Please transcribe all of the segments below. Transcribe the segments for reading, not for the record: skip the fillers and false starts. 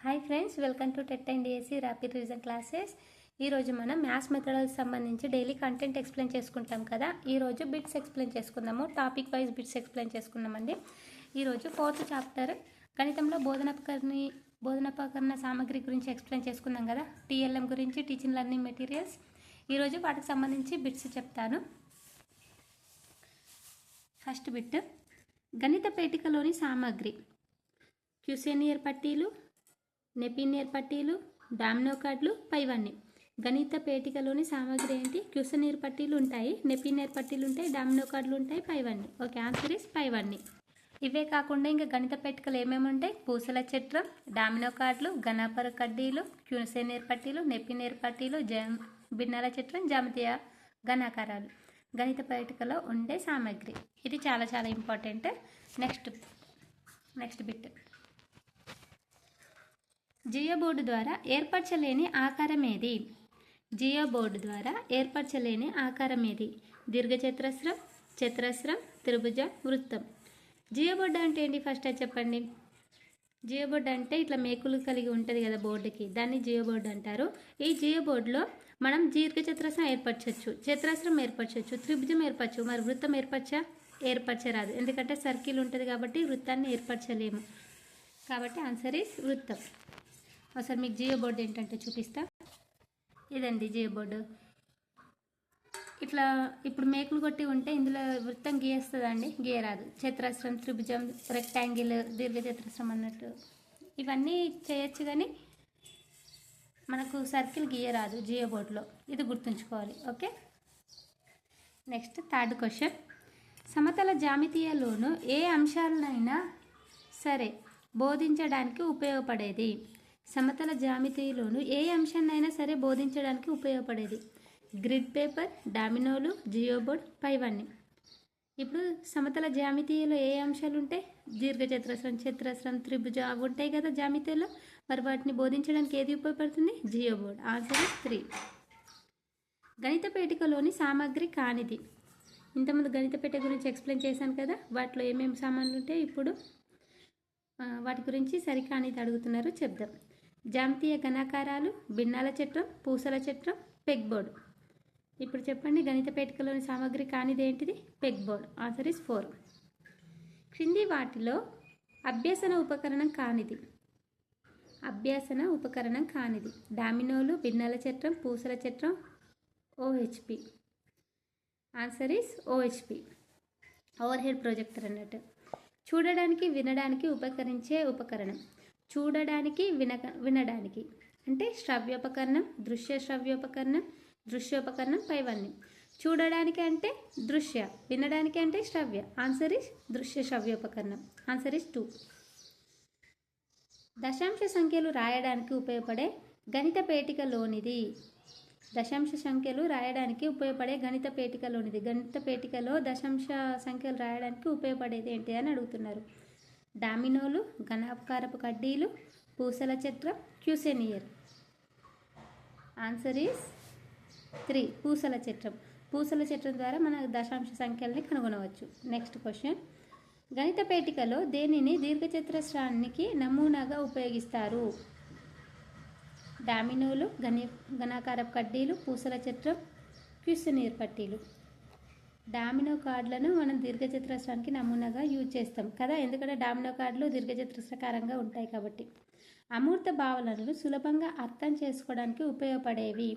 Hi friends, welcome to TET and DSC rapid revision classes. ఈరోజు మనం maths methodology సంబంధించి daily content explain చేసుకుంటాం కదా. ఈరోజు బిట్స్ ఎక్స్ప్లెయిన్ చేసుకుందాము. టాపిక్ వైజ్ బిట్స్ ఎక్స్ప్లెయిన్ చేసుకుందామండి. ఈరోజు 4th చాప్టర్ గణితంలో బోధనోపకరణ సామగ్రి గురించి ఎక్స్ప్లెయిన్ చేసుకుందాం కదా. టీఎల్ఎం గురించి, టీచింగ్ లెర్నింగ్ మెటీరియల్స్. ఈరోజు వాటికి సంబంధించి బిట్స్ చెప్తాను. ఫస్ట్ బిట్, గణిత పేటికలోని సామగ్రి. క్యూసేనియర్ పట్టీలు, నెపీనియర్ పట్టీలు, డామినో కార్డులు, పైవన్నీ. గణిత పేటికలోని సామగ్రి ఏంటి? క్యూసేనియర్ పట్టీలు ఉంటాయి, నెపీనియర్ పట్టీలు ఉంటాయి, డామినో కార్డులు ఉంటాయి, పైవన్నీ. ఓకే, ఆన్సర్ ఇస్ పైవన్నీ. ఇవే కాకుండా ఇంకా గణిత పేటికలు ఏమేమి ఉంటాయి? పూసల చట్రం, డామినో కార్డులు, ఘనాపర కడ్డీలు, క్యూసేనియర్ పట్టీలు, నెపీనియర్ పట్టీలు, భిన్నాల చట్రం, జ్యామితీయ ఘనాకారాలు. గణిత పేటికలో ఉండే సామగ్రి ఇది చాలా చాలా important. Next bit, Jio board ద్వారా ఏర్పరచలేని ఆకారం ఏది? జియో బోర్డు ద్వారా ఏర్పరచలేని ఆకారం ఏది? దీర్ఘచతురస్రం, చతురస్రం, త్రిభుజం, వృత్తం. జియో బోర్డు అంటే ఏంటి? ఫస్ట్ అది చెప్పండి. జియో బోర్డు అంటే ఇట్లా మేకులు కలిగి ఉంటుంది కదా బోర్డుకి, దాన్ని జియో బోర్డు అంటారు. ఈ జియో బోర్డులో మనం దీర్ఘచతురస్రం ఏర్పరచవచ్చు, చతురస్రం ఏర్పరచవచ్చు, త్రిభుజం ఏర్పరచు. మరి వృత్తం ఏర్పరచరాదు, ఎందుకంటే సర్కిల్ ఉంటుంది కాబట్టి వృత్తాన్ని ఏర్పరచలేము. కాబట్టి ఆన్సర్ ఈస్ వృత్తం. ఒకసారి మీకు జియో బోర్డు ఏంటంటే చూపిస్తా. ఇదండి జియో బోర్డు. ఇట్లా ఇప్పుడు మేకులు కొట్టి ఉంటే ఇందులో వృత్తం గీస్తుందండి, గీయరాదు. చతురస్రం, త్రిభుజం, రెక్టాంగిల్, దీర్ఘచతురస్రం అన్నట్టు ఇవన్నీ చేయొచ్చు, కానీ మనకు సర్కిల్ గీయరాదు జియో బోర్డులో. ఇది గుర్తుంచుకోవాలి. ఓకే, నెక్స్ట్ థర్డ్ క్వశ్చన్, సమతల జ్యామితీయలోను ఏ అంశాలనైనా సరే బోధించడానికి ఉపయోగపడేది? సమతల జ్యామితీలోను ఏ అంశాన్నైనా సరే బోధించడానికి ఉపయోగపడేది? గ్రిడ్ పేపర్, డామినోలు, జియో బోర్డ్, పైవన్నీ. ఇప్పుడు సమతల జ్యామితీయలో ఏ అంశాలు ఉంటాయి? దీర్ఘచతురస్రం, చతురస్రం, త్రిభుజం అవి ఉంటాయి కదా జ్యామితీయలో. మరి వాటిని బోధించడానికి ఏది ఉపయోగపడుతుంది? Geo board. Answer is 3. గణిత పేటికలోని సామగ్రి కానిది. ఇంతకుముందు గణిత పేటిక గురించి ఎక్స్ప్లెయిన్ చేశాను కదా, వాటిలో ఏమేమి సామాన్లు ఉంటాయి, ఇప్పుడు వాటి గురించి సరికానిది అడుగుతున్నారు, చెప్దాం. జ్యామితీయ ఘనాకారాలు, భిన్నాల చట్రం, పూసల చట్రం, పెగ్ బోర్డు. ఇప్పుడు చెప్పండి, గణిత పేటికలోని సామగ్రి కానిది ఏంటిది? Peg board. Answer is 4. క్రింది వాటిలో అభ్యసన ఉపకరణం కానిది. అభ్యసన ఉపకరణం కానిది డామినోలు, భిన్నాల చట్రం, పూసల చట్రం, OHP. Answer is OHP, overhead projector అన్నట్టు. చూడడానికి, వినడానికి ఉపకరించే ఉపకరణం. చూడడానికి, వినడానికి అంటే శ్రవ్యోపకరణం, దృశ్యోపకరణం, పైవన్నీ. చూడడానికి అంటే దృశ్య, వినడానికి అంటే శ్రవ్య. ఆన్సర్ ఇస్ దృశ్య శ్రవ్యోపకరణం. Answer is 2. దశాంశ సంఖ్యలు రాయడానికి ఉపయోగపడే గణిత పేటికలోనిది. దశాంశ సంఖ్యలు రాయడానికి ఉపయోగపడే గణిత పేటికలోనిది. గణిత పేటికలో దశాంశ సంఖ్యలు రాయడానికి ఉపయోగపడేది ఏంటి అని అడుగుతున్నారు. డామినోలు, ఘనాకారపు కడ్డీలు, పూసల చట్రం, క్యూసేనియర్. ఆన్సర్ ఈస్ 3, పూసల చట్రం. పూసల చట్రం ద్వారా మన దశాంశ సంఖ్యల్ని కనుగొనవచ్చు. నెక్స్ట్ క్వశ్చన్, గణిత పేటికలో దేనిని దీర్ఘచతురస్రానికి నమూనాగా ఉపయోగిస్తారు? డామినోలు, ఘనాకారపు కడ్డీలు, పూసల చట్రం, క్యూసేనియర్ పట్టీలు. డామినో కార్డులను మనం దీర్ఘచతురస్రానికి నమూనాగా యూజ్ చేస్తాం కదా, ఎందుకంటే డామినో కార్డులు దీర్ఘచతురస్రాకారంగా ఉంటాయి కాబట్టి. అమూర్త భావనలను సులభంగా అర్థం చేసుకోవడానికి ఉపయోగపడేవి.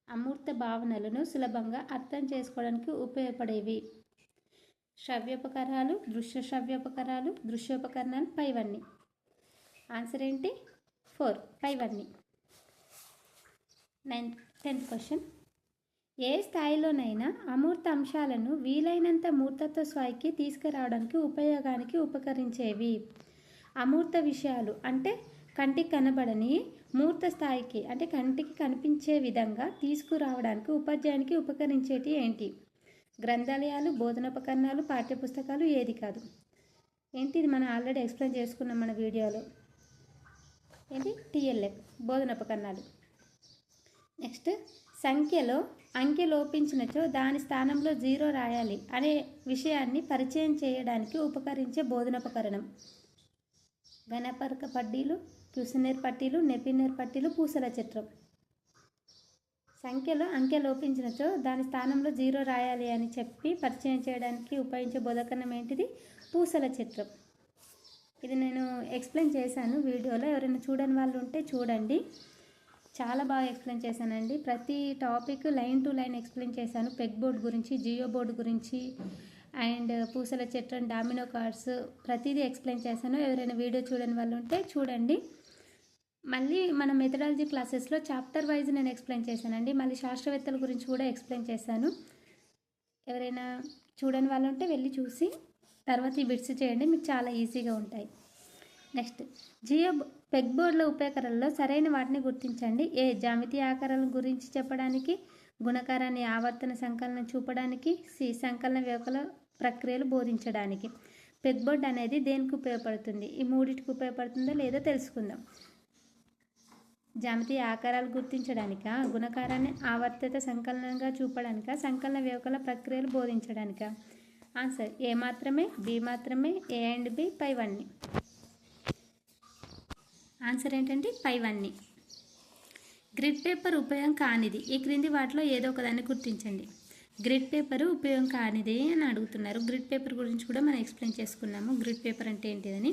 అమూర్త భావనలను సులభంగా అర్థం చేసుకోవడానికి ఉపయోగపడేవి శ్రవ్యోపకరణాలు, దృశ్య శ్రవ్యోపకరణాలు, దృశ్యోపకరణాలు, పైవన్నీ. ఆన్సర్ ఏంటి? 4, పైవన్నీ. 10th క్వశ్చన్, ఏ స్థాయిలోనైనా అమూర్త అంశాలను వీలైనంత మూర్తత్వ స్థాయికి తీసుకురావడానికి ఉపయోగానికి ఉపకరించేవి. అమూర్త విషయాలు అంటే కంటికి కనబడని మూర్త స్థాయికి అంటే కంటికి కనిపించే విధంగా తీసుకురావడానికి ఉపాధ్యాయునికి ఉపకరించేటి ఏంటి? గ్రంథాలయాలు, బోధనోపకరణాలు, పాఠ్యపుస్తకాలు, ఏది కాదు. ఏంటి ఇది మనం ఆల్రెడీ ఎక్స్ప్లెయిన్ చేసుకున్నాం మన వీడియోలో. ఏంటి? టీఎల్ఎం, బోధనోపకరణాలు. నెక్స్ట్, సంఖ్యలో అంకె లోపించినచో దాని స్థానంలో 0 రాయాలి అనే విషయాన్ని పరిచయం చేయడానికి ఉపకరించే బోధనోపకరణం. ఘనపరక పట్టీలు, క్యూసినర్ పట్టీలు, నెపినర్ పట్టీలు, పూసల చట్రం. సంఖ్యలో అంకె లోపించినచో దాని స్థానంలో 0 రాయాలి అని చెప్పి పరిచయం చేయడానికి ఉపయోగించే బోధకరణం ఏంటిది? పూసల చట్రం. ఇది నేను ఎక్స్ప్లెయిన్ చేశాను వీడియోలో. ఎవరైనా చూడని వాళ్ళు ఉంటే చూడండి. చాలా బాగా ఎక్స్ప్లెయిన్ చేశానండి. ప్రతి topic line to line explain చేశాను. పెగ్ బోర్డ్ గురించి, జియో బోర్డు గురించి అండ్ పూసల చట్రం, డామినో కార్డ్స్ ప్రతిదీ ఎక్స్ప్లెయిన్ చేశాను. ఎవరైనా వీడియో చూడని వాళ్ళు ఉంటే చూడండి. మళ్ళీ మన మెథడాలజీ క్లాసెస్లో చాప్టర్ వైజ్ నేను ఎక్స్ప్లెయిన్ చేశానండి. మళ్ళీ శాస్త్రవేత్తల గురించి కూడా ఎక్స్ప్లెయిన్ చేశాను. ఎవరైనా చూడని వాళ్ళు ఉంటే వెళ్ళి చూసి తర్వాత ఈ బిట్స్ చేయండి, మీకు చాలా ఈజీగా ఉంటాయి. నెక్స్ట్, జియో పెగ్ బోర్డుల ఉపయోగకరణలో సరైన వాటిని గుర్తించండి. జ్యామితీయ ఆకారాల గురించి చెప్పడానికి, గుణకారాన్ని ఆవర్తన సంకలనం చూపడానికి, సంకలన వ్యవకల ప్రక్రియలు బోధించడానికి. పెగ్ బోర్డ్ అనేది దేనికి ఉపయోగపడుతుంది? ఈ మూడింటికి ఉపయోగపడుతుందో లేదో తెలుసుకుందాం. జ్యామితీయ ఆకారాలు గుర్తించడానిక, గుణకారాన్ని ఆవర్తిత సంకలనంగా చూపడానిక, సంకలన వ్యవకల ప్రక్రియలు బోధించడానిక? ఆన్సర్ ఏ మాత్రమే, బి మాత్రమే, ఏ అండ్ బి, పైవన్నీ. ఆన్సర్ ఏంటంటే పైవన్నీ. గ్రిడ్ పేపర్ ఉపయోగం కానిది. ఈ క్రింది వాటిలో ఏదో ఒకదాన్ని గుర్తించండి. గ్రిడ్ పేపర్ ఉపయోగం కానిది అని అడుగుతున్నారు. గ్రిడ్ పేపర్ గురించి కూడా మనం ఎక్స్ప్లెయిన్ చేసుకున్నాము. గ్రిడ్ పేపర్ అంటే ఏంటిదని.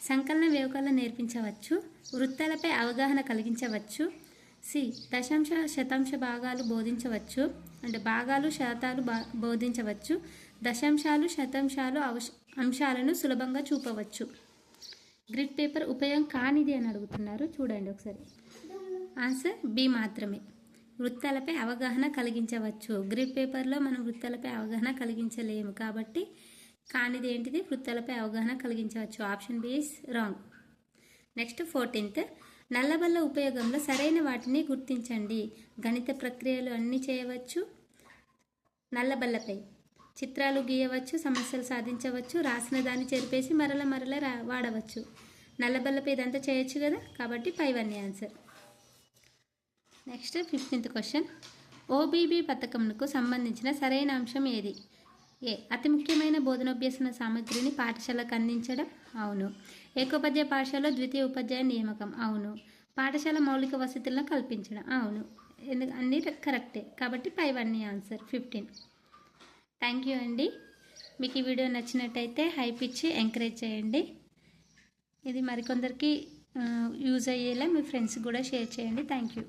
సంకలన వ్యవకలనం నేర్పించవచ్చు, వృత్తాలపై అవగాహన కలిగించవచ్చు, దశాంశ శతాంశ భాగాలు బోధించవచ్చు, అంటే భాగాలు శాతాలు బోధించవచ్చు, దశాంశాలు శతాంశాలు అంశాలను సులభంగా చూపవచ్చు. గ్రిడ్ పేపర్ ఉపయోగం కానిది అని అడుగుతున్నారు. చూడండి ఒకసారి. ఆన్సర్ బి మాత్రమే. వృత్తాలపై అవగాహన కలిగించవచ్చు. గ్రిడ్ పేపర్లో మనం వృత్తాలపై అవగాహన కలిగించలేము కాబట్టి కానిది ఏంటిది? వృత్తాలపై అవగాహన కలిగించవచ్చు. Option B is wrong. Next 14th, నల్లబల్ల ఉపయోగంలో సరైన వాటిని గుర్తించండి. గణిత ప్రక్రియలు అన్నీ చేయవచ్చు. నల్లబల్లపై చిత్రాలు గీయవచ్చు, సమస్యలు సాధించవచ్చు, రాసిన దాన్ని చెరిపేసి మరల వాడవచ్చు. నల్లబల్లపై ఇదంతా చేయొచ్చు కదా, కాబట్టి పైవన్నీ answer. Next 15th question. OBB పథకంకు సంబంధించిన సరైన అంశం ఏది? అతి ముఖ్యమైన బోధనోభ్యసన సామగ్రిని పాఠశాలకు అందించడం. అవును. ఏకోపాధ్యాయ పాఠశాలలో ద్వితీయ ఉపాధ్యాయ నియామకం. అవును. పాఠశాల మౌలిక వసతులను కల్పించడం. అవును. అన్నీ కరెక్టే కాబట్టి పైవన్నీ ఆన్సర్ 15. థ్యాంక్ యూ అండి. మీకు ఈ వీడియో నచ్చినట్టయితే హైప్ ఇచ్చి ఎంకరేజ్ చేయండి. ఇది మరికొందరికి యూజ్ అయ్యేలా మీ ఫ్రెండ్స్కి కూడా షేర్ చేయండి. Thank you.